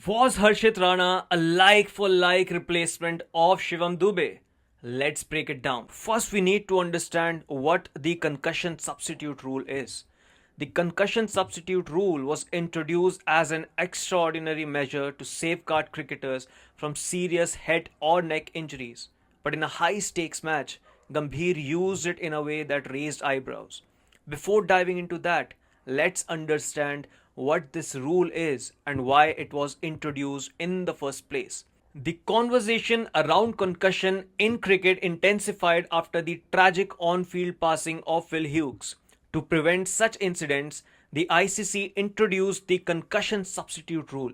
Was Harshit Rana a like for like replacement of Shivam Dubey? Let's break it down. First, we need to understand what the concussion substitute rule is. The concussion substitute rule was introduced as an extraordinary measure to safeguard cricketers from serious head or neck injuries. But in a high stakes match, Gambhir used it in a way that raised eyebrows. Before diving into that, let's understand what this rule is and why it was introduced in the first place. The conversation around concussion in cricket intensified after the tragic on field passing of Phil Hughes. To prevent such incidents, the ICC introduced the concussion substitute rule.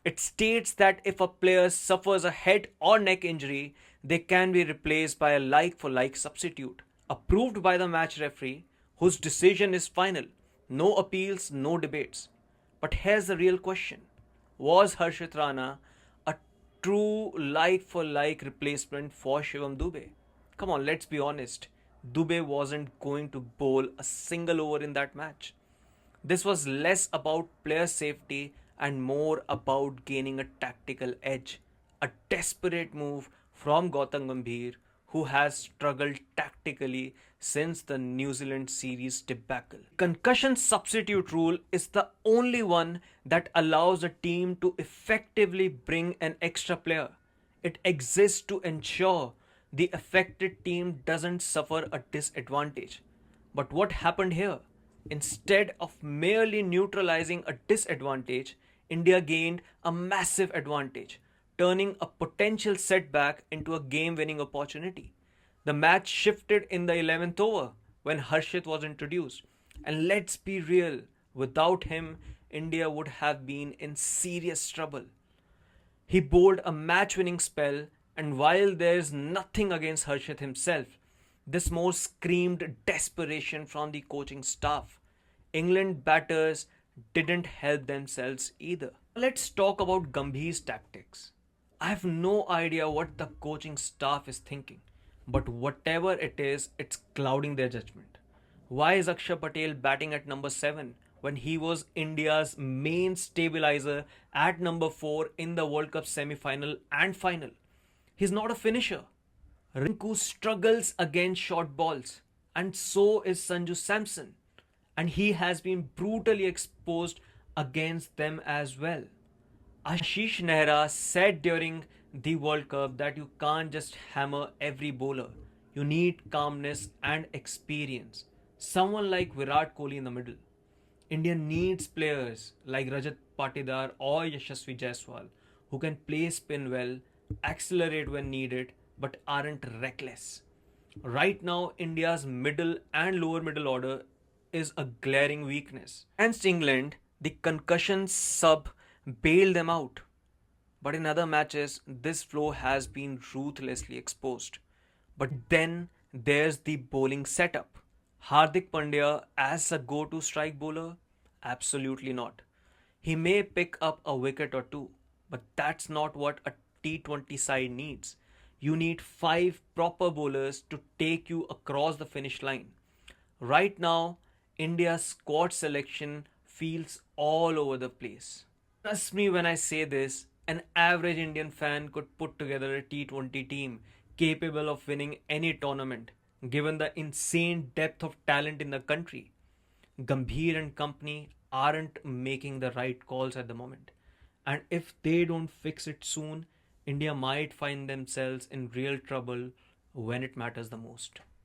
It states that if a player suffers a head or neck injury, they can be replaced by a like for like substitute, approved by the match referee, whose decision is final. No appeals, no debates. But here's the real question. Was Harshit Rana a true like for like replacement for Shivam Dubey? Come on, let's be honest. Dubey wasn't going to bowl a single over in that match. This was less about player safety and more about gaining a tactical edge. A desperate move from Gautam Gambhir, who has struggled tactically since the New Zealand series debacle. Concussion substitute rule is the only one that allows a team to effectively bring an extra player. It exists to ensure the affected team doesn't suffer a disadvantage. But what happened here? Instead of merely neutralizing a disadvantage, India gained a massive advantage, turning a potential setback into a game winning opportunity. The match shifted in the 11th over when Harshit was introduced. And let's be real, without him, India would have been in serious trouble. He bowled a match winning spell, and while there's nothing against Harshit himself, this more screamed desperation from the coaching staff. England batters didn't help themselves either. Let's talk about Gambhir's tactics. I have no idea what the coaching staff is thinking, but whatever it is, it's clouding their judgment. Why is Akshar Patel batting at number 7 when he was India's main stabilizer at number 4 in the World Cup semi final and final? He's not a finisher. Rinku struggles against short balls, and so is Sanju Samson, and he has been brutally exposed against them as well. Ashish Nehra said during the World Cup that you can't just hammer every bowler. You need calmness and experience. Someone like Virat Kohli in the middle. India needs players like Rajat Patidar or Yashasvi Jaiswal who can play spin well, accelerate when needed, but aren't reckless. Right now, India's middle and lower middle order is a glaring weakness. Against England, the concussion sub bailed them out. But in other matches, this flaw has been ruthlessly exposed. But then there's the bowling setup. Hardik Pandya as a go to strike bowler? Absolutely not. He may pick up a wicket or two, but that's not what a T20 side needs. You need 5 proper bowlers to take you across the finish line. Right now, India's squad selection feels all over the place. Trust me when I say this, an average Indian fan could put together a T20 team capable of winning any tournament, given the insane depth of talent in the country. Gambhir and company aren't making the right calls at the moment. And if they don't fix it soon, India might find themselves in real trouble when it matters the most.